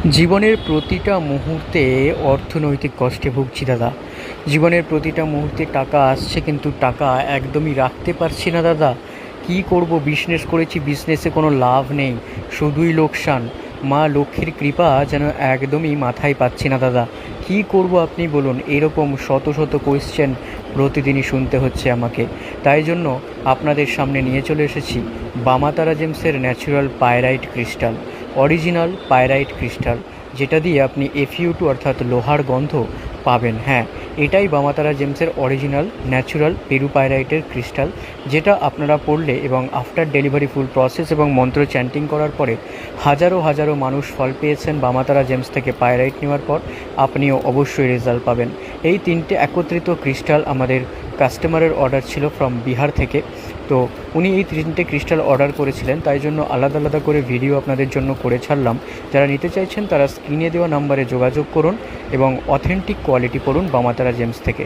জীবনের প্রতিটা মুহূর্তে অর্থনৈতিক কষ্টে ভুগছি দাদা। জীবনের প্রতিটা মুহূর্তে টাকা আসছে কিন্তু টাকা একদমই রাখতে পারছি না দাদা। কী করব, বিজনেস করেছি, বিজনেসে কোনো লাভ নেই, শুধুই লোকসান। মা লক্ষ্মীর কৃপা যেন একদমই মাথায় পাচ্ছি না দাদা। কী করব আপনি বলুন, এরকম শত শত কোয়েশ্চেন প্রতিদিনই শুনতে হচ্ছে আমাকে। তাই জন্য আপনাদের সামনে নিয়ে চলে এসেছি বামাতারা জেমসের natural pyrite crystal, original pyrite crystal, যেটা দিয়ে আপনি Fe2 অর্থাৎ লোহার গন্ধ পাবেন। হ্যাঁ, এটাই বামাতারা জেমসের অরিজিনাল ন্যাচুরাল পেরুপাইরাইটের ক্রিস্টাল, যেটা আপনারা পড়লে এবং আফটার ডেলিভারি ফুল প্রসেস এবং মন্ত্র চ্যান্টিং করার পরে হাজারো হাজারো মানুষ ফল পেয়েছেন বামাতারা জেমস থেকে পাইরাইট নেওয়ার পর। আপনিও অবশ্যই রেজাল্ট পাবেন। এই তিনটে একত্রিত ক্রিস্টাল আমাদের কাস্টমারের অর্ডার ছিল ফ্রম বিহার থেকে। তো উনি এই তিনটে ক্রিস্টাল অর্ডার করেছিলেন, তাই জন্য আলাদা আলাদা করে ভিডিও আপনাদের জন্য করে ছাড়লাম। যারা নিতে চাইছেন তারা স্ক্রিনে দেওয়া নাম্বারে যোগাযোগ করুন এবং অথেন্টিক কোয়ালিটি পড়ুন বামাতারা জেমস থেকে।